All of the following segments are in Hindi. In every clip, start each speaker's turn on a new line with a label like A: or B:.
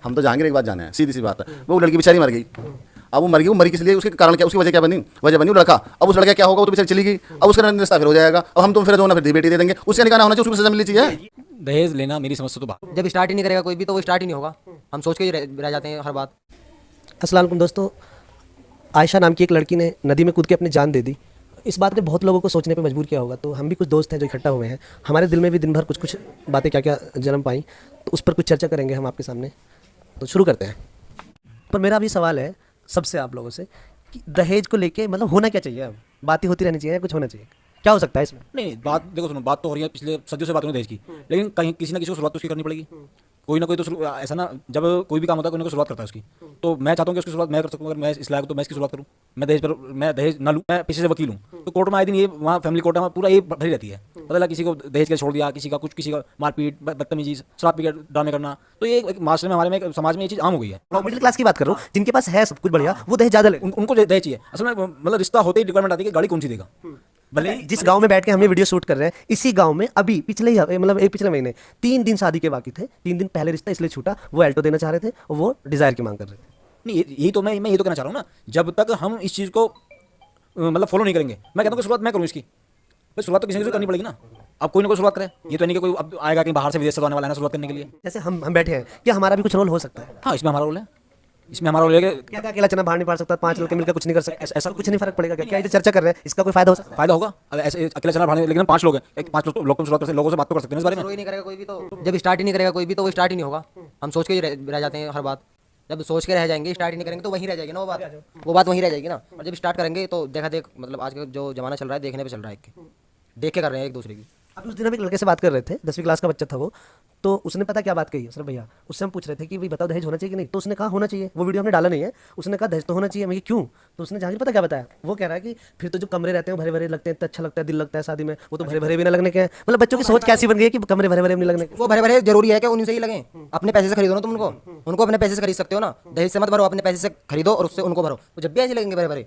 A: हम तो जहांगीर एक बात जाने हैं, सीधी सी बात है। वो लड़की बेचारी मर गई, अब वो मर गई किस लिए, उसके कारण क्या, उसकी वजह क्या बनी, वजह बनी वो लड़का। अब उस लड़का क्या होगा, वो तो बेचारी चली गई, अब उसका रिश्ता फिर हो जाएगा, अब हम तुम फिर दोनों फिर बेटी दे देंगे, उससे निकाह होना चाहिए, उसको सजा मिलनी चाहिए।
B: दहेज लेना मेरी समझ से तो बात,
C: जब स्टार्ट ही नहीं करेगा कोई भी तो वो स्टार्ट ही नहीं होगा। हम सोच के ही रह जाते हैं हर बात।
D: अस्सलाम वालेकुम दोस्तों, आयशा नाम की एक लड़की ने नदी में कूद के अपनी जान दे दी। इस बात ने बहुत लोगों को सोचने पे मजबूर किया होगा। तो हम भी कुछ दोस्त हैं जो इकट्ठा हुए हैं, हमारे दिल में भी दिन भर कुछ कुछ बातें क्या क्या जन्म पाई, तो उस पर कुछ चर्चा करेंगे हम आपके सामने। तो शुरू करते हैं। पर मेरा भी सवाल है सबसे, आप लोगों से, कि दहेज को लेके मतलब होना क्या चाहिए, अब बातें होती रहनी चाहिए या कुछ होना चाहिए, क्या हो सकता है इसमें?
B: नहीं बात देखो सुनो, बात तो हो रही है पिछले सदियों से बात हो रही है दहेज की, लेकिन कहीं किसी ना किसी को शुरुआत तो उसकी करनी पड़ेगी। कोई ना कोई तो ऐसा ना, जब कोई भी काम होता है कोई ना कोई शुरुआत करता है उसकी। तो मैं चाहता हूँ कि उसकी शुरुआत मैं कर सकूँ, अगर मैं इस लायक तो मैं इसकी शुरुआत करूँ। मैं दहेज ना लूँ, मैं पीछे से वकील हूँ, तो कोर्ट में आए दिन ये वहाँ फैमिली कोर्ट में पूरा ये भरी रहती है, पता लगा किसी को दहेज के छोड़ दिया, किसी का कुछ, किसी का मारपीट, बदतमीजी, शराब पी के ड्रामे करना। तो ये एक माशरे में, हमारे में, समाज में ये चीज़ आम हो गई है।
D: मिडिल क्लास की बात कर रहा हूँ, जिनके पास है सब कुछ बढ़िया, वो दहेज ज़्यादा ले,
B: उनको दहेज चाहिए। असल में मतलब रिश्ता होते ही रिक्वायरमेंट आती है कि गाड़ी कौन सी देगा।
D: भले जिस गांव में बैठ के हम ये वीडियो शूट कर रहे हैं, इसी गांव में अभी पिछले ही मतलब एक पिछले महीने 3 दिन शादी के बाकी थे, 3 दिन पहले रिश्ता इसलिए छूटा, वो एल्टो देना चाह रहे थे और वो डिजायर की मांग कर रहे थे।
B: नहीं यही तो मैं ये तो कहना चाह रहा हूँ ना, जब तक हम इस चीज़ को मतलब फॉलो नहीं करेंगे, मैं कहता हूँ कि शुरुआत मैं करूँ इसकी, भाई शुरुआत तो किसी से करनी पड़ेगी ना। अब कोई ना कोई शुरुआत करे, ये तो नहीं कि कोई अब आएगा कि बाहर से विदेश से आने वाला है ना शुरुआत करने के लिए।
D: जैसे हम बैठे हैं, क्या हमारा भी कुछ रोल हो सकता है?
B: हाँ इसमें हमारा रोल है, इसमें हमारा रोल है कि
D: क्या क्या अकेला चना बाहर नहीं पड़ सकता, 5 लोग मिलकर कुछ नहीं कर सकते, ऐसा कुछ नहीं फर्क पड़ेगा क्या? क्या ये जो चर्चा कर रहे हैं इसका कोई फायदा हो सकता है?
B: फायदा होगा। अब ऐसे अकेला चना भाड़ने, लेकिन हम 5 लोग हैं, एक 5 लोग तो शुरुआत करते हैं, लोगों से बात तो कर सकते हैं इस बारे में।
C: शुरू ही नहीं करेगा कोई भी तो जब स्टार्ट ही नहीं करेगा कोई भी तो वो स्टार्ट ही नहीं होगा। हम सोच के ही रह जाते हैं हर बात। जब सोच के रह जाएंगे, स्टार्ट ही नहीं करेंगे तो वहीं रह जाएगी ना वो बात वहीं रह जाएगी ना। और जब स्टार्ट करेंगे तो देखा देख, मतलब आज का जो जमाना चल रहा है देखने पे चल रहा है, देख के कर रहे हैं एक दूसरे की।
D: अभी उस दिन हम एक लड़के से बात कर रहे थे, 10वीं क्लास का बच्चा था वो, तो उसने पता क्या बात कही है सर भैया, उससे हम पूछ रहे थे कि भाई बताओ दहेज होना चाहिए कि नहीं, तो उसने कहा होना चाहिए। वो वीडियो हमने डाला नहीं है, उसने कहा दहेज तो होना चाहिए। मैं क्यों? तो उसने जहांगीर पता क्या बताया, वो कह रहा है कि फिर तो जो कमरे रहते हैं भरे भरे लगते हैं, तो अच्छा लगता है, दिल लगता है शादी में, वो तो भरे भरे भी ना लगने के हैं। मतलब बच्चों की सोच कैसी बन गई है कि कमरे भरे भरे नहीं लगने के।
C: वो भरे भरे जरूरी है कि उनसे ही लगे, अपने पैसे से खरीदो ना तुम उनको अपने पैसे से खरीद सकते हो ना। दहेज से मत भरो, अपने पैसे से खरीदो और उससे उनको भरो, तो जब भी ऐसे लगेंगे भरे भरे,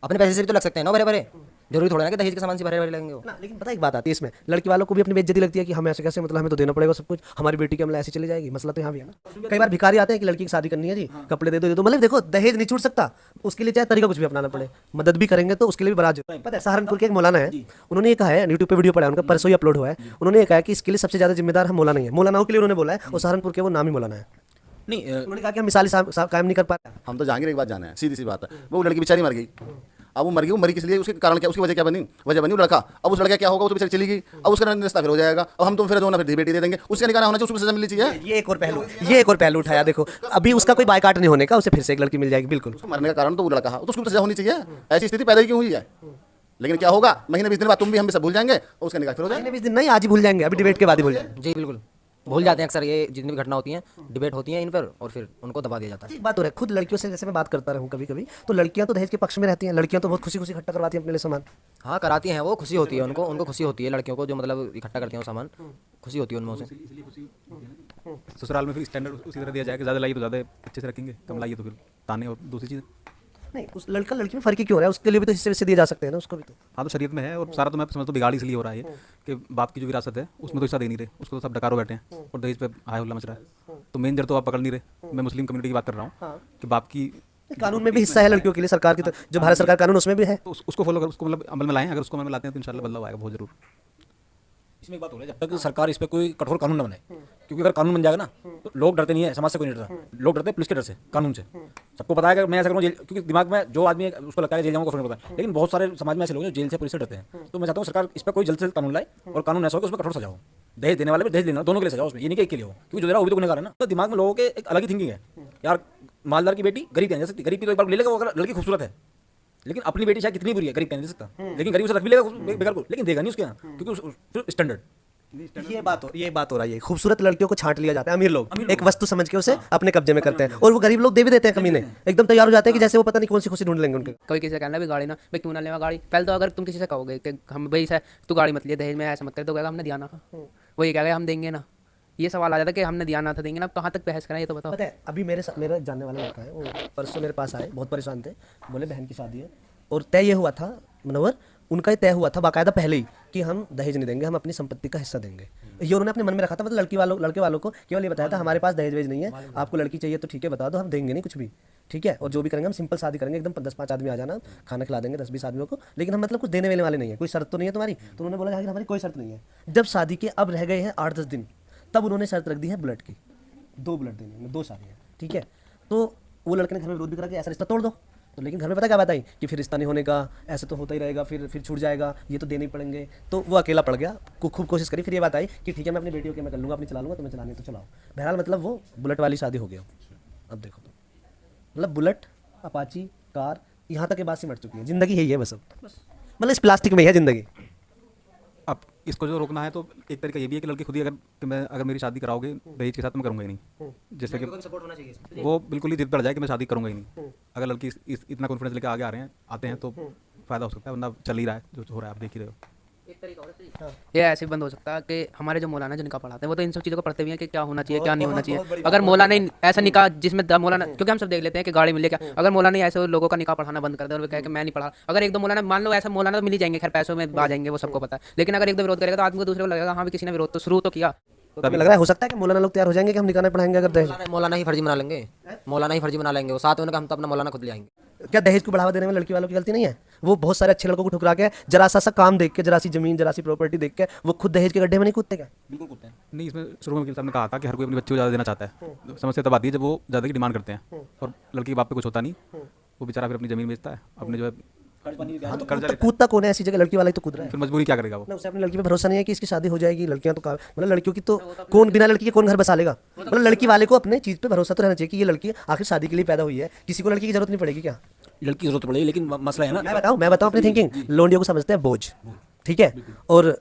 C: अपने पैसे से भी तो लग सकते हैं ना भरे भरे। जरूरी थोड़ा ना कि दहेज के सामान से भरे भरे लगेंगे वो
D: ना। लेकिन पता एक बात आती है इसमें, लड़की वालों को भी अपनी बेइज्जती लगती है कि हम ऐसे कैसे, मतलब हमें तो देना पड़ेगा सब कुछ, हमारी बेटी की हमला ऐसी चली जाएगी। मसला तो यहाँ भी है ना। कई बार भिखारी आते हैं कि लड़की की शादी करनी है जी, कपड़े दे दो। मतलब देखो दहेज नहीं छूट सकता, उसके लिए चाहे तरीका कुछ भी अपनाना पड़े, मदद भी करेंगे तो उसके लिए भी बराज। पता है सहारनपुर के एक मौलाना है, उन्होंने ये कहा है, यूट्यूब पे वीडियो पड़ा है उनका, परसों ही अपलोड हुआ है। उन्होंने ये कहा कि इसके लिए सबसे ज्यादा जिम्मेदार हम मौलाना ही है। मौलानाओं के लिए उन्होंने बोला है, और सहारनपुर के वो नाम ही मौलाना है।
B: नहीं
D: उन्होंने कहा कि हम मिसाली कायम नहीं कर पा रहे।
A: हम तो जहांगीर एक बात जाने हैं, सीधी सी बात है। वो लड़की बेचारी मर गई, अब वो मरी किस लिए, उसके कारण क्या, उसकी वजह क्या बनी, वजह बनी वो लड़का। अब उस लड़का क्या होगा, वो तो बेचारी चली गई, अब उसका रिश्ता फिर हो जाएगा, अब हम तुम फिर दोनों फिर बेटी दे देंगे, उससे निकाह होना चाहिए, उसको सजा मिलनी चाहिए।
D: ये एक और पहलू उठाया। देखो अभी उसका कोई बायकाट नहीं होने का, उसे फिर से एक लड़की मिल जाएगी। बिल्कुल
A: उसको मरने का कारण तो वो लड़का है, तो उसको सजा होनी चाहिए। ऐसी स्थिति पैदा क्यों हुई है? लेकिन क्या होगा, महीने 20 दिन बाद तुम भी हम भी सब भूल जाएंगे और उसका निकाह फिर हो जाएगा।
D: 20 दिन नहीं, आज ही भूल जाएंगे, अभी डिबेट के बाद ही भूल जाएंगे।
C: जी बिल्कुल भूल जाते हैं अक्सर, ये जितनी भी घटना होती हैं डिबेट होती हैं इन पर और फिर उनको दबा दिया जाता है।
D: एक बात हो रहा है, खुद लड़कियों से जैसे मैं बात करता रहूं कभी कभी, तो लड़कियां तो दहेज के पक्ष में रहती हैं। लड़कियां तो बहुत खुशी खुशी इकट्ठा करवाती हैं अपने लिए सामान।
C: हाँ कराती हैं, वो खुशी होती है उनको खुशी होती है लड़कियों को, जो मतलब इकट्ठा करती हैं वो सामान, खुशी होती है उनमें से।
E: ससुराल में फिर स्टैंडर्ड उसी तरह दिया जाएगा, ज़्यादा लाइए तो ज़्यादा अच्छे से रखेंगे, कम लाइए तो फिर ताने और दूसरी चीज़।
D: नहीं, उस लड़का लड़की में फर्क ही क्यों हो रहा है? उसके लिए भी तो हिस्से वैसे दिए जा सकते हैं ना, उसको भी तो।
E: हाँ तो शरीयत में है, और सारा तो मैं समझता हूँ बिगाड़ इसलिए हो रहा है कि बाप की जो विरासत है उसमें तो हिस्सा दे नहीं रहे, उसको तो सब डकारो बैठे हैं और दहेज पे हाय हुल्ला मच रहा है। तो मेन जड़ तो आप पकड़ नहीं रहे। मैं मुस्लिम कम्युनिटी की बात कर रहा हूँ कि बाप की
D: कानून में भी हिस्सा है लड़कियों के लिए, सरकार की तो जो भारत सरकार कानून उसमें भी है,
E: तो उसको फॉलो कर, उसको मतलब अमल में लाएं। अगर उसको अमल में लाते हैं तो इंशाल्लाह बदलाव आएगा बहुत जरूर।
B: इसमें एक बात हो रही है, जब तक सरकार इस पर कोई कठोर कानून न बनाए, क्योंकि अगर कानून बन जाएगा ना तो लोग डरते नहीं है, समाज से कोई नहीं डरता, लोग डरते हैं पुलिस के डर से, कानून से। सबको पता है कि मैं ऐसा करूँ जेल, क्योंकि दिमाग में जो आदमी उसको लगता है जेल जाऊंगा, फर्क पड़ता है। लेकिन बहुत सारे समाज में ऐसे लोग हैं जो जेल से पुलिस से डरते हैं। तो मैं चाहता हूँ सरकार इस पर कोई जल्द से जल्द कानून लाए और कानून ऐसा हो कि उसमें कठोर सजा हो। दहेज देने वाले भी दहेज लेना, दोनों के लिए सजा हो उसमें, ये नहीं कि एक के लिए हो, क्योंकि जो दे रहा वो भी तो गुनहगार है ना। तो दिमाग में लोगों के एक अलग ही थिंकिंग है, यार मालदार की बेटी गरीब नहीं जा सकती, गरीब की तो एक बार ले लेगा वो, अगर लड़की खूबसूरत है। लेकिन अपनी बेटी चाहे कितनी बुरी है, गरीब नहीं दे सकता, लेकिन गरीब उसे रख भी लेगा बेकार को, लेकिन देगा नहीं उसके यहाँ, क्योंकि स्टैंडर्ड।
D: ये बात हो रही है। खूबसूरत लड़कियों को छांट लिया जाता है, अमीर लोग एक वस्तु समझ के उसे अपने कब्जे में करते हैं, और वो गरीब लोग दे भी देते हैं कमीने, एकदम तैयार हो जाते हैं कि जैसे वो पता नहीं कौन सी खुशी ढूंढ लेंगे उनके।
F: कोई किसी से कहना भी गाड़ी ना भाई क्यों ना लेवा गाड़ी, पहले तो अगर तुम किसी से कहोगे कि हम भाई से तू गाड़ी मत ले दहेज में ऐसा मत कर, तो कहेगा हमने दिया ना, वो ये कहेगा हम देंगे ना। ये सवाल आ जाता है कि हमने दिया ना था देंगे ना, कहाँ तक बहस करें ये तो बताओ।
D: पता है अभी मेरा जानने वाला लड़का है, वो परसों मेरे पास आए, बहुत परेशान थे, बोले बहन की शादी है, और तय ये हुआ था मनोवर उनका ये तय हुआ था बाकायदा पहले ही कि हम दहेज नहीं देंगे, हम अपनी संपत्ति का हिस्सा देंगे। ये उन्होंने अपने मन में रखा था, मतलब लड़के वालों को केवल ये बताया था हमारे पास दहेज वेज नहीं है, आपको लड़की चाहिए तो ठीक है बता दो, हम देंगे नहीं कुछ भी, ठीक है, और जो भी करेंगे हम सिंपल शादी करेंगे, एकदम 10-5 आदमी आ जाना, खाना खिला देंगे 10-20 आदमियों को, लेकिन हम मतलब कुछ देने वेने वाले नहीं है, कोई शर्त तो नहीं है तुम्हारी। तो उन्होंने बोला कि हमारी कोई शर्त नहीं है। जब शादी के अब रह गए हैं 8-10 दिन, तब उन्होंने शर्त रख दी है बुलेट की, 2 बुलेट देने में, 2 शादियाँ, ठीक है। तो वो लड़के ने घर में विरोध भी करा कि ऐसा रिश्ता तोड़ दो, तो लेकिन घर में पता क्या बात आई कि फिर रिश्ता नहीं होने का, ऐसे तो होता ही रहेगा, फिर छूट जाएगा, ये तो देने ही पड़ेंगे। तो वो अकेला पड़ गया, खूब कोशिश करी, फिर ये बात आई कि ठीक है मैं अपनी बेटियों के मैं कर लूँगा, अपनी चला लूँगा, तुम्हें चलानी है तो चलाओ। बहरहाल मतलब वो बुलेट वाली शादी हो गया। अब देखो तो मतलब बुलेट, अपाची, कार, यहाँ तक के बात सिमट चुकी है, ज़िंदगी यही है बस अब, मतलब इस प्लास्टिक में ही है ज़िंदगी।
E: अब इसको जो रोकना है तो एक तरीका ये भी है कि लड़की खुद ही अगर मेरी शादी कराओगे दहेज के साथ तो मैं करूँगा ही नहीं, जैसे कि वो बिल्कुल ही जिद पर जाए कि मैं शादी करूँगा ही नहीं। अगर लड़की इतना कॉन्फिडेंस लेके आगे आते हैं तो फ़ायदा हो सकता है, वरना चल ही रहा है जो हो रहा है, आप देख ही रहे हो।
F: ये ऐसे बंद हो सकता है कि हमारे जो मौलाना जो निकाह पढ़ाते हैं वो तो इन सब चीज़ों को पढ़ते भी हैं कि क्या होना चाहिए क्या नहीं होना चाहिए। अगर मौलाना ऐसा निकाह जिसमें मौलाना, क्योंकि हम सब देख लेते हैं कि गाड़ी मिले क्या, अगर मौलाना ऐसे लोगों का निकाह पढ़ाना बंद कर दे और वो कहे कि मैं नहीं पढ़ा, अगर एक दो मौलाना मान लो ऐसा मौलाना तो मिल ही जाएंगे, खैर पैसों में आ जाएंगे वो सबको पता है, लेकिन अगर एक दो विरोध करेगा तो आदमी को दूसरे को लगेगा हाँ भी किसी ने विरोध तो शुरू तो किया।
D: तो लग रहा है हो सकता है कि मौलाना लोग तैयार हो जाएंगे कि हम निकाह नहीं पढ़ाएंगे अगर दहेज।
C: मौलाना ही फर्जी बना लेंगे, मौलाना ही फर्जी बना लेंगे वो, साथ में उनका हम तो अपना मौलाना खुद ले आएंगे।
D: क्या दहेज को बढ़ावा देने में लड़की वालों की गलती नहीं है? वो बहुत सारे अच्छे लड़कों को ठुकरा के जरा सा काम देख के, जरा सी जमीन, जरा सी प्रॉपर्टी देख के वो खुद दहेज के गड्ढे में नहीं कूदते क्या?
B: बिल्कुल कूदते हैं।
E: नहीं, इसमें शुरू में वकील साहब ने कहा था कि हर कोई अपनी बच्ची को ज़्यादा देना चाहता है। समस्या तब आती है जब वो ज़्यादा की डिमांड करते हैं और लड़की के बाप पे कुछ होता नहीं, वो बेचारा फिर अपनी ज़मीन बेचता है, अपने जो है
D: हाँ, तो कूदता कौन है ऐसी जगह? लड़की वाला ही तो कूद रहा है।
E: फिर मजबूरी क्या करेगा वो?
D: ना उसे अपनी लड़की पे भरोसा नहीं है कि इसकी शादी हो जाएगी। लड़कियां तो मतलब लड़कियों की तो कौन बिना लड़की के कौन घर बसा लेगा? मतलब लड़की वाले को अपने चीज़ पे भरोसा तो रहना चाहिए कि ये लड़की आखिर शादी के लिए पैदा हुई है, किसी को लड़की की जरूरत नहीं पड़ेगी क्या?
B: लड़की की जरूरत पड़ेगी, लेकिन मसला है ना,
D: मैं बताऊं अपनी थिंकिंग। लोंडियों को समझते हैं बोझ, ठीक है, और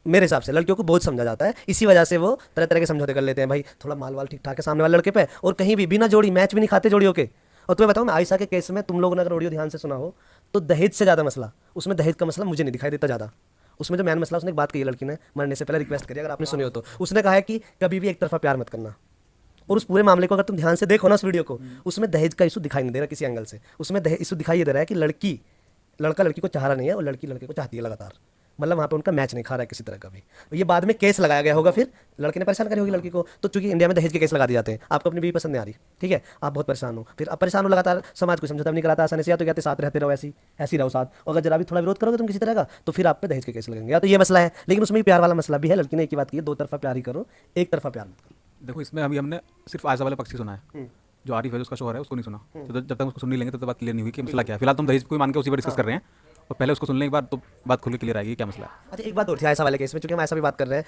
D: मेरे हिसाब से लड़कियों को बोझ समझा जाता है, इसी वजह से वो तरह तरह के समझौते कर लेते हैं। भाई थोड़ा माल वाल ठीक ठाक है सामने वाले लड़के पे, और कहीं भी बिना जोड़ी मैच भी नहीं खाते जोड़ियों के। और तुम्हें बताऊं मैं आयशा के केस में, तुम लोगों ने अगर ऑडियो ध्यान से सुना हो तो दहेज से ज़्यादा मसला उसमें, दहेज का मसला मुझे नहीं दिखाई देता ज़्यादा। उसमें जो मैन मसला, उसने एक बात कही लड़की ने मरने से पहले, रिक्वेस्ट करी, अगर आपने सुनी हो तो, उसने कहा है कि कभी भी एक तरफा प्यार मत करना। और उस पूरे मामले को अगर तुम ध्यान से देखो ना उस वीडियो को, उसमें दहेज का इशू दिखाई नहीं दे रहा किसी एंगल से। उसमें दहेज इशू दिखाई दे रहा है कि लड़का लड़की को चाह रहा नहीं है और लड़की लड़के को चाहती है लगातार, मतलब वहाँ पे उनका मैच नहीं खा रहा है किसी तरह का भी। ये बाद में केस लगाया गया होगा, फिर लड़के ने परेशान करी होगी लड़की को। तो चूंकि इंडिया में दहेज के केस लगा दिए जाते हैं, आपको अपनी बीवी पसंद नहीं आ रही, ठीक है, आप बहुत परेशान हो, फिर आप परेशान हो लगातार, समाज को समझौता नहीं कराता आसानी से, या तो कहते साथ रहते रहो, ऐसी रहो साथ, और अगर जरा भी थोड़ा विरोध करोगे तुम किसी तरह का तो फिर आप पे दहेज के केस लगेंगे। या तो ये मसला है, लेकिन उसमें प्यार वाला मसला भी है। लड़की ने एक ही बात की है, 2 तरफा प्यार ही करो, एक तरफा प्यार मत करो।
E: देखो, इसमें अभी हमने सिर्फ आयशा वाले पक्ष ही सुना है, जो आरिफ है उसका शोहर है उसको नहीं सुना। तो जब तक उसको सुन नहीं लेंगे तब तक बात क्लियर नहीं हुई कि मसला क्या है। फिलहाल तुम दहेज को मान के उसी पर डिस्कस कर रहे हैं, और पहले उसको सुनने के बाद तो बात खुल के क्लियर आएगी क्या मसला है।
D: अच्छा, एक बात और थी ऐसा वाले केस में, चूंकि हम ऐसा भी बात कर रहे हैं,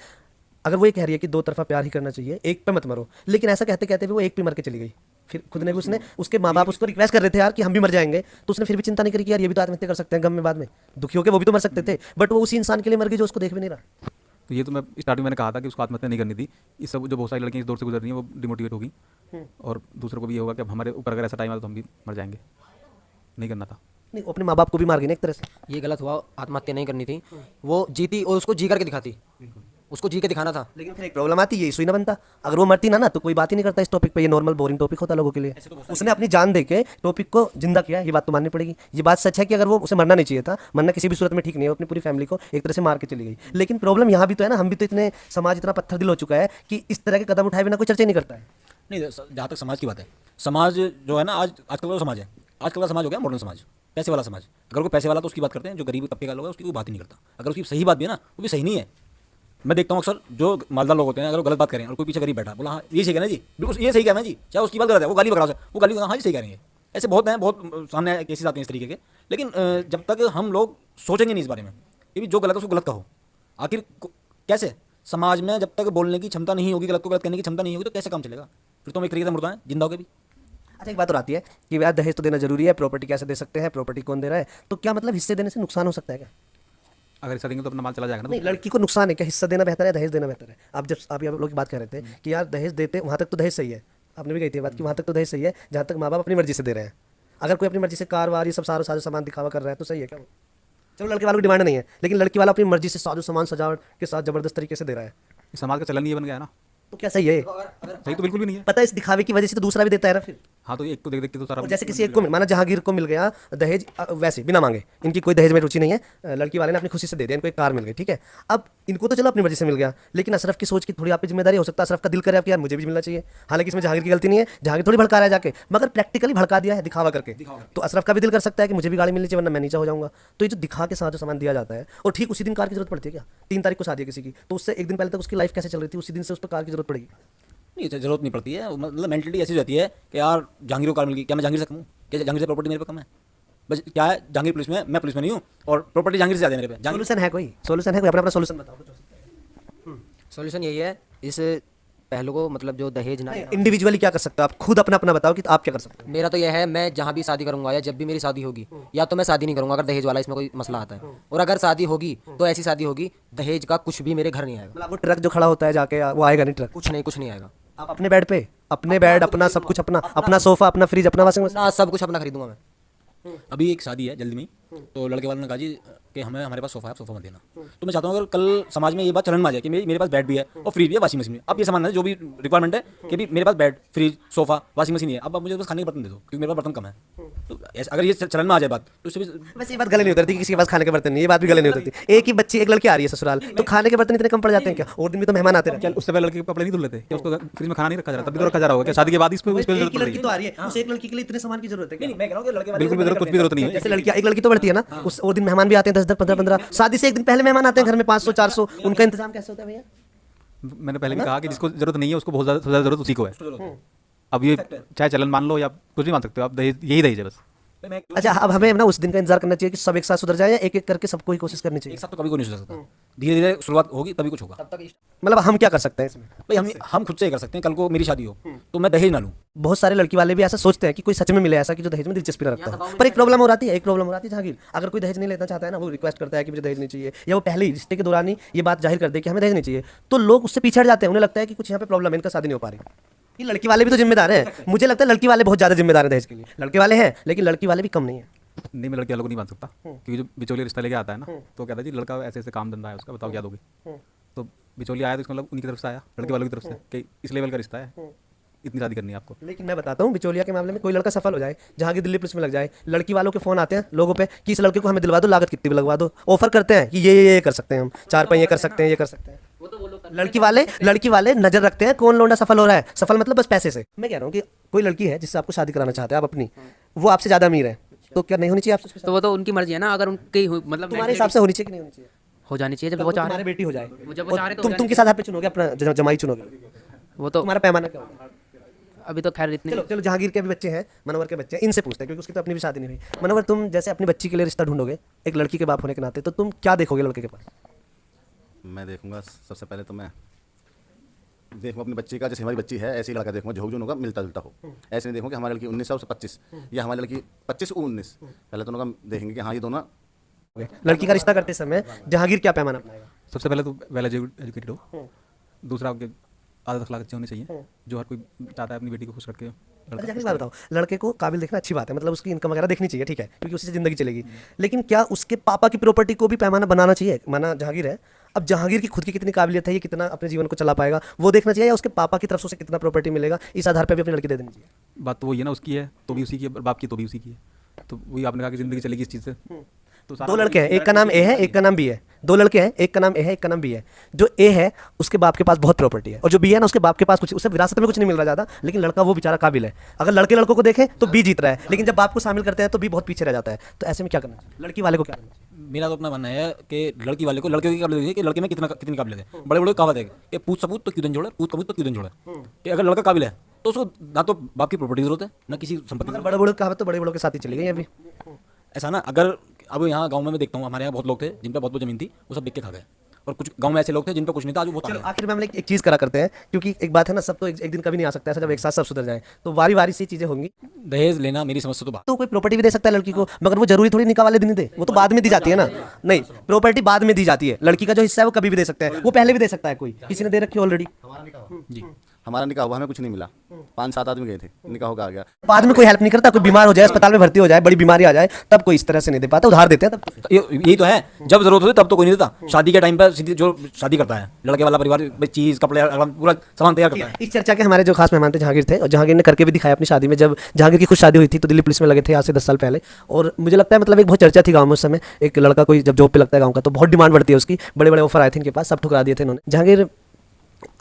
D: अगर वो ये कह रही है कि 2 तरफा प्यार ही करना चाहिए, एक पे मत मरो, लेकिन ऐसा कहते कहते भी वो एक पे मर के चली गई, फिर खुद ने भी, उसने, उसके माँ बाप उसको रिक्वेस्ट कर रहे थे यार कि हम भी मर जाएंगे, तो उसने फिर भी चिंता नहीं करी कि यार ये भी तो आत्महत्या कर सकते हैं गम में, बाद में दुखी होकर वो भी तो मर सकते थे, बट वो उसी इंसान के लिए मर गई जो उसको देख भी नहीं रहा।
E: तो ये तो मैं स्टार्टिंग मैंने कहा था कि उसको आत्महत्या नहीं करनी थी। इस सब जो बहुत सारी लड़कियां इस दौर से गुजर रही हैं वो डिमोटिवेट होगी, और दूसरों को भी ये होगा कि अब हमारे ऊपर अगर ऐसा टाइम आया तो हम भी मर जाएंगे, नहीं करना था।
D: नहीं, अपने माँ बाप को भी मार गई ना एक तरह से।
C: ये गलत हुआ, आत्महत्या नहीं करनी थी, वो जीती और उसको जी करके दिखाती, उसको जी के दिखाना था।
D: लेकिन फिर एक प्रॉब्लम आती है, इशू ही ना बनता। अगर वो मरती ना तो कोई बात ही नहीं करता इस टॉपिक पे, ये नॉर्मल बोरिंग टॉपिक होता लोगों के लिए। उसने अपनी जान दे के टॉपिक को जिंदा किया, ये बात तो माननी पड़ेगी। ये बात सच है कि अगर वो उसे मरना नहीं चाहिए था, मरना किसी भी सूरत में ठीक नहीं है, वो अपनी पूरी फैमिली को एक तरह से मार के चली गई। लेकिन प्रॉब्लम यहाँ भी तो है ना, हम भी तो इतने, समाज इतना पत्थर दिल हो चुका है कि इस तरह के कदम उठाए बिना कोई चर्चा नहीं करता है।
B: नहीं, जहाँ तक समाज की बात है, समाज जो है ना आजकल का समाज है, आजकल का समाज हो गया मॉडर्न समाज, पैसे वाला समाज। अगर कोई पैसे वाला तो उसकी बात करते हैं, जो गरीब तबके का लोग है उसकी कोई बात ही नहीं करता। अगर उसकी सही बात भी है ना, वो भी सही नहीं है। मैं देखता हूँ अक्सर जो मालदार लोग होते हैं, अगर वो गलत बात करें और कोई पीछे गरीब बैठा बोला हाँ ये सही कहना जी, बिल्कुल ये सही कहना जी, चाहे उसकी बात गलत है, वो गाली बकरा है, वो गाली हाँ जी सही करेंगे। ऐसे बहुत हैं, बहुत सामने केसेस आते हैं इस तरीके के। लेकिन जब तक हम लोग सोचेंगे नहीं इस बारे में कि भी जो गलत है उसको गलत कहो, आखिर कैसे समाज में जब तक बोलने की क्षमता नहीं होगी, गलत को गलत करने की क्षमता नहीं होगी, तो कैसे काम चलेगा? फिर तो हम एक तरीके से मुर्दा हैं, जिंदा होगे भी।
D: अच्छा, एक बात और आती है कि यार दहेज तो देना जरूरी है, प्रॉपर्टी कैसे दे सकते हैं, प्रॉपर्टी कौन दे रहा है, तो क्या मतलब हिस्से देने से नुकसान हो सकता है क्या?
E: अगर हिस्सा देंगे तो अपना माल चला जाएगा ना।
D: नहीं, लड़की को नुकसान है क्या? हिस्सा देना बेहतर है, दहेज देना बेहतर है? आप जब आप लोग की बात कर रहे थे कि यार दहेज देते, वहाँ तक तो दहेज सही है, आपने भी कही थी बात कि वहाँ तक तो दहेज सही है जहाँ तक माँ बाप अपनी मर्जी से दे रहे हैं। अगर कोई अपनी मर्जी से कार वार ये सब सारा सामान दिखावा कर रहा है तो सही है क्या? चलो लड़के वालों की डिमांड नहीं है, लेकिन लड़की वाला अपनी मर्जी से साजो सामान सजावट के साथ जबरदस्त तरीके से दे रहा है,
E: समाज का चलन ये बन गया है ना,
D: तो क्या सही है?
E: सही तो बिल्कुल भी नहीं है।
D: पता है इस दिखावे की वजह से तो दूसरा भी देता है ना फिर।
E: हाँ तो एक को देख देख के तो सारा
D: और जैसे किसी एक को माना जहांगीर को मिल गया दहेज वैसे बिना मांगे, इनकी कोई दहेज में रुचि नहीं है, लड़की वाले ने अपनी खुशी से दे दिया, इनको एक कार मिल गई, ठीक है। अब इनको तो चलो अपनी मर्जी से मिल गया, लेकिन अशरफ की सोच की थोड़ी आप पे जिम्मेदारी हो सकता है, अशरफ का दिल करे आप कि यार मुझे भी मिलना चाहिए। हालांकि इसमें जहांगीर की गलती नहीं है, जहांगीर थोड़ी भड़का रहा है जाके, मगर प्रैक्टिकली भड़का दिया है दिखावा करके। तो अशरफ का भी दिल कर सकता है कि मुझे भी गाड़ी मिलनी चाहिए वरना मैं नीचा हो जाऊंगा। तो ये जो दिखा के साथ जो सामान दिया जाता है, और ठीक उसी दिन कार की जरूरत पड़ती है क्या? 3 तारीख को शादी है किसी की, तो उससे एक दिन पहले तक उसकी लाइफ कैसे चल रही थी, उसी दिन से उस पर कार की जरूरत पड़ेगी।
B: नहीं जरूरत नहीं पड़ती है, मतलब मेंटलिटी ऐसी हो जाती है कि यार जहांगीर को कार मिल गई, क्या मैं जहांगीर से कम हूँ? क्या जहांगीर से प्रॉपर्टी मेरे पे कम है? बस क्या है, जहांगीर पुलिस में है, मैं पुलिस में नहीं हूँ, और प्रॉपर्टी जहांगीर से ज़्यादा है मेरे पे।
D: सोल्यूशन है कोई? सोल्यूशन है कोई? अपना अपना सोल्यूशन बताओ।
C: सॉल्यूशन यही है, इस पहलू को मतलब जो दहेज ना,
D: इंडिविजुअली क्या कर सकते हो आप? खुद अपना अपना बताओ कि आप क्या कर सकते हो।
C: मेरा तो यह है, मैं जहाँ भी शादी करूंगा या जब भी मेरी शादी होगी, या तो मैं शादी नहीं करूंगा अगर दहेज वाला इसमें कोई मसला आता है, और अगर शादी होगी तो ऐसी शादी होगी दहेज का कुछ भी मेरे घर नहीं आएगा।
D: मतलब वो ट्रक जो खड़ा होता है जाके वो आएगा नहीं ट्रक?
C: कुछ नहीं आएगा।
D: आप अपने बेड पे, अपने बेड अपना सब कुछ, अपना अपना सोफा, अपना फ्रिज, अपना वॉशिंग मशीन,
C: ना सब कुछ अपना खरीदूंगा मैं।
B: अभी एक शादी है जल्दी में ही, तो लड़के वालों ने कहा जी कि हमारे पास सोफा है, आप सोफा मत देना। तो मैं चाहता हूँ अगर कल समाज में ये बात चलन में आ जाए कि मेरे पास बेड भी है और फ्रिज भी है, वॉशिंग मशीन भी है, अब ये सामान है जो भी रिक्वायरमेंट है कि भी मेरे पास bed, fridge, sofa, washing machine है, अब आप मुझे बस खाने के बर्तन दे दो क्योंकि मेरे पास बर्तन कम है। तो अगर ये चलन में आ जाए बात तो उससे भी
D: वैसे ये बात गले नहीं उतरती कि किसी के पास खाने के बर्तन नहीं, ये बात भी गले नहीं उतरती। एक ही बच्ची एक लड़की आ रही है ससुराल, तो खाने के बर्तन इतने कम पड़ जाते हैं क्या? और दिन भी तो मेहमान आते हैं।
E: क्या उससे पहले लड़के के कपड़े नहीं धुल लेते? क्या उसको फ्रिज में खाना नहीं रखा जा रहा? तब भी तो रखा जा रहा होगा क्या शादी के बाद? इस पे
D: एक
E: जरूरत
D: ही
E: पड़ रही
D: लड़की
E: है?
D: तो आ रही है, उस एक लड़की के लिए इतने सामान की जरूरत है क्या?
B: मैं कह रहा हूँ कि लड़के वाले
E: बिल्कुल भी जरूरत, कुछ भी जरूरत नहीं है।
D: जैसे लड़कियां, एक लड़की तो बढ़ती है ना, उस और दिन मेहमान भी आते हैं 10 10 15 शादी से एक दिन पहले मेहमान आते हैं घर में 500 400, उनका इंतजाम कैसे होता है भैया?
E: मैंने पहले भी कहा कि जिसको जरूरत नहीं है उसको बहुत ज़्यादा जरूरत उसी को है। अब ये चाहे चलन मान लो या कुछ भी मान सकते हो आप, दहेज यही दहेज है बस।
D: अच्छा, अब हमें ना उस दिन का इंतजार करना चाहिए कि सब एक साथ सुधर जाए, या एक एक करके सबको ही कोशिश करनी चाहिए?
B: एक साथ तो कभी को नहीं सुधर सकता, धीरे धीरे शुरुआत होगी तभी कुछ होगा।
D: मतलब हम क्या कर सकते हैं इसमें?
B: भाई हम खुद से ही कर सकते हैं। कल को मेरी शादी हो तो मैं दहेज ना लूँ।
D: बहुत सारे लड़की वाले भी ऐसा सोचते हैं कि कोई सच में मिले ऐसा कि जो दहेज में दिलचस्पी न रखता हो, पर एक प्रॉब्लम हो जाती है जहांगीर, अगर कोई दहेज नहीं लेना चाहता है ना, वो रिक्वेस्ट करता है कि मुझे दहेज नहीं चाहिए, या वो पहले ही रिश्ते के दौरान ही ये बात जाहिर कर दे कि हमें दहेज नहीं चाहिए, तो लोग उससे पीछे हट जाते हैं। उन्हें लगता है कि कुछ यहाँ पे प्रॉब्लम है, इनका शादी नहीं हो पा रही। ये लड़की वाले भी तो जिम्मेदार है, मुझे लगता है लड़की वाले बहुत ज्यादा जिम्मेदार है दहेज के लिए। लड़के वाले हैं लेकिन लड़की वाले भी कम नहीं है।
E: नहीं, मैं लड़के वालों को नहीं मान सकता क्योंकि जो बिचौलिया रिश्ता लेके आता है ना, तो कहता है जी लड़का ऐसे ऐसे काम धंधा है उसका, बताओ क्या दोगे? तो बिचौलिया आया तो इसका मतलब उनकी तरफ से आया, लड़के वालों की तरफ से कि इस लेवल का रिश्ता है, इतनी शादी करनी है आपको।
D: लेकिन मैं बताता हूँ, बिचौलिया के मामले में कोई लड़का सफल हो जाए, जहाँ की दिल्ली पुलिस में लग जाए, लड़की वालों के फोन आते हैं लोगों पे कि इस लड़के को हमें दिलवा दो, लागत कितनी भी लगवा दो, ऑफर करते हैं कि ये कर सकते हैं, हम 4 पहिए कर सकते हैं, ये कर सकते हैं। लड़की वाले नजर रखते हैं कौन लौंडा सफल हो रहा है। सफल मतलब बस पैसे से। मैं कह रहा हूँ कि कोई लड़की है जिससे आपको शादी कराना चाहते हैं आप अपनी, वो आपसे ज्यादा अमीर है, तो क्या नहीं होनी चाहिए आपसे?
F: तो वो तो उनकी मर्जी है ना, अगर उनकी मतलब
C: तुम्हारे हिसाब से होनी चाहिए कि नहीं होनी चाहिए?
F: हो जानी चाहिए जब वो चाह रहे
D: तुम्हारी बेटी हो जाए,
F: वो जब वो चाह रहे तो हो
D: तुम किस आधार पे चुनोगे? अपना जमाई चुनोगे?
F: वो तो
D: तुम्हारा पैमाना क्या होगा?
F: अभी तो खैर इतने
D: चलो जहांगीर के भी बच्चे हैं, मनोवर के बच्चे हैं, इनसे पूछते हैं क्योंकि उसकी तो अपनी भी शादी नहीं हुई। मनोवर, तुम जैसे अपनी बच्ची के लिए रिश्ता ढूंढोगे एक लड़की के बाप होने के नाते, तो तुम क्या देखोगे लड़के के पास?
A: मैं देखूंगा सबसे पहले तो मैं देखूंगा अपनी बच्ची का, जैसे हमारी बच्ची है ऐसी लड़का देखूंगा जो होगा मिलता जुलता हो। ऐसे नहीं देखूंगा कि हमारी लड़की 19 से 25 या हमारी लड़की 25 से 19। पहले दोनों का देखेंगे कि हाँ ये दोनों।
D: लड़की का रिश्ता करते समय जहांगीर क्या पैमाना अपनाएगा?
E: सबसे पहले तो वेल एजुकेटेड हो, दूसरा आपके आदत अखलाक अच्छे होने चाहिए, जो हर कोई चाहता है अपनी बेटी को खुश रखे।
D: अच्छा, एक बात बताओ, लड़के को काबिल देखना अच्छी बात है, मतलब उसकी इनकम वगैरह देखनी चाहिए, ठीक है, क्योंकि उसी से जिंदगी चलेगी। लेकिन क्या उसके पापा की प्रॉपर्टी को भी पैमाना बनाना चाहिए? माना जहांगीर है, अब जहांगीर की खुद की कितनी काबिलियत है, ये कितना अपने जीवन को चला पाएगा, वो देखना चाहिए, या उसके पापा की तरफ से उसे कितना प्रॉपर्टी मिलेगा, इस आधार पर भी अपनी लड़की दे देनी चाहिए?
E: बात तो वही है ना, उसकी है तो भी उसी की है, बाप की तो भी उसी की है, तो वही आपने कहा कि जिंदगी चलेगी इस चीज़ से। तो
D: 2 लड़के हैं, एक का नाम ए है, एक का नाम बी है। 2 लड़के हैं, एक का नाम ए है, एक का नाम बी है। जो ए है उसके बाप के पास बहुत प्रॉपर्टी है, और जो बी है ना उसके बाप के पास कुछ, उसे विरासत में कुछ नहीं मिल रहा ज़्यादा, लेकिन लड़का वो बेचारा काबिल है। अगर लड़के लड़कों को देखें तो बी जीत रहा है, लेकिन जब बाप को शामिल करते हैं तो बी बहुत पीछे रह जाता है। तो ऐसे में क्या करना चाहिए लड़की वाले को? क्या करना चाहिए?
B: मेरा तो अपना मानना है कि लड़की वाले को लड़के की काबिलियत है कि लड़के में कितनी काबिलियत है। बड़े बड़े कहावत है कि पूछ सबूत तो क्यों दिन जोड़े, पूछ सबूत तो क्यों दिन जोड़े। कि अगर लड़का काबिल है तो उसको ना तो बाप की प्रॉपर्टी की जरूरत है ना किसी संपत्ति की।
D: बड़े बड़े कहावत तो बड़े बड़ों के साथ ही चली गई अभी।
B: ऐसा ना, अगर अब यहाँ गांव में मैं देखता हूँ, हमारे यहाँ बहुत लोग थे जिन पे बहुत बहुत जमीन थी, वो सब बिक के खा गए, और कुछ गांव में ऐसे लोग थे जिन पे कुछ नहीं था, आज वो बहुत
D: चलो
B: आगे हैं।
D: आखिर में हम एक चीज़ करा करते हैं, क्योंकि एक बात है ना, सब तो एक दिन कभी नहीं आ सकता है, जब एक साथ सब सुधर जाए तो वारी वारी सी चीज़ें होंगी।
B: दहेज लेना मेरी समझ से तो बात।
D: तो कोई प्रॉपर्टी भी दे सकता है लड़की को, मगर वो जरूरी थोड़ी निकाह वाले दिन ही दे, वो तो बाद में दी जाती है ना। नहीं, प्रॉपर्टी बाद में दी जाती है, लड़की का जो हिस्सा है वो कभी भी दे सकता है, वो पहले भी दे सकता है, कोई किसी ने दे रखी है ऑलरेडी।
B: जी,
A: हमारा निकाह हुआ, हमें कुछ नहीं मिला। 5-7 आदमी गए थे, निकाह होकर आ गया।
D: बाद में कोई हेल्प नहीं करता, कोई बीमार हो जाए, अस्पताल में भर्ती हो जाए, बड़ी बीमारी आ जाए, तब कोई इस तरह से नहीं दे पाता, उधार देते हैं तब।
B: यही तो है, जब जरूरत होती तब तो कोई नहीं देता। शादी के टाइम पर सीधी जो शादी करता है लड़के वाला परिवार, भाई चीज कपड़े अगला पूरा सामान तैयार करता है।
D: इस चर्चा के हमारे जो खास मेहमान थे जहांगीर थे, और जहांगीर ने करके भी दिखाया अपनी शादी में। जब जहांगीर की खुद शादी हुई थी तो दिल्ली पुलिस में लगे थे आज से 10 साल पहले, और मुझे लगता है मतलब एक बहुत चर्चा थी गाँव में उस समय। एक लड़का कोई जब जॉब पे लगता है गाँव का तो बहुत डिमांड बढ़ती है उसकी, बड़े बड़े ऑफर आए थे इनके पास, सब ठुकरा दिए थे इन्होंने। जहांगीर,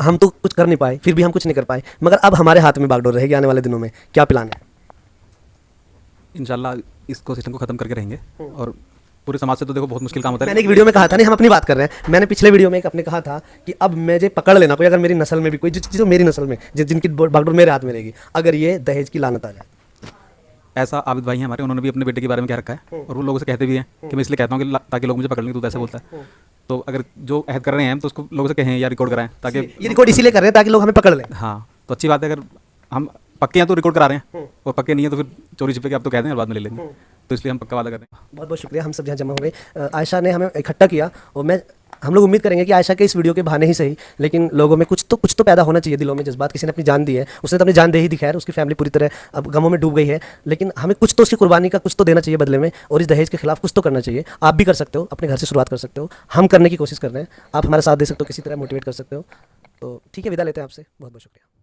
D: हम तो कुछ कर नहीं पाए, फिर भी हम कुछ नहीं कर पाए, मगर अब हमारे हाथ में बागडोर रहेगी आने वाले दिनों में, क्या प्लान है?
E: इंशाल्लाह इसको सिस्टम को ख़त्म करके रहेंगे। और पूरे समाज से तो देखो बहुत मुश्किल काम होता है।
D: मैंने एक वीडियो में कहा था, नहीं हम अपनी बात कर रहे हैं, मैंने पिछले वीडियो में एक अपने कहा था कि अब मुझे पकड़ लेना कोई, अगर मेरी नस्ल में भी कोई जो मेरी नस्ल में जिनकी बागडोर मेरे हाथ में रहेगी, अगर ये दहेज की लानत आ जाए।
E: ऐसा आबिद भाई हैं हमारे, उन्होंने भी अपने बेटे के बारे में कह रखा है, और वो लोगों से कहते भी हैं कि मैं इसलिए कहता हूँ कि ताकि लोग मुझे पकड़ लेंगे, तू तो ऐसा बोलता है। तो अगर जो अहद कर रहे हैं हम तो उसको लोगों से कहें या रिकॉर्ड कराएं, ताकि
D: ये रिकॉर्ड इसीलिए कर रहे हैं ताकि लोग हमें पकड़ लें।
E: हाँ, तो अच्छी बात है। अगर हम पक्के हैं तो रिकॉर्ड करा रहे हैं, और पक्के नहीं है तो फिर चोरी छिपे के आप तो कहते हैं और बाद में ले लेंगे। तो इसलिए हम पक्का वादा कर रहे हैं।
D: बहुत बहुत शुक्रिया, हम सब यहाँ जमा हुए। आयशा ने हमें इकट्ठा किया, और हम लोग उम्मीद करेंगे कि आयशा के इस वीडियो के बहाने ही सही, लेकिन लोगों में कुछ तो पैदा होना चाहिए, दिलों में जज्बात। किसी ने अपनी जान दी है, उसने तो अपनी जान दे ही दी, खैर उसकी फैमिली पूरी तरह अब गमों में डूब गई है, लेकिन हमें कुछ तो उसकी कुर्बानी का कुछ तो देना चाहिए बदले में, और इस दहेज के खिलाफ कुछ तो करना चाहिए। आप भी कर सकते हो, अपने घर से शुरुआत कर सकते हो, हम करने की कोशिश कर रहे हैं, आप हमारे साथ दे सकते हो, किसी तरह मोटिवेट कर सकते हो। तो ठीक है, विदा लेते हैं आपसे, बहुत बहुत शुक्रिया।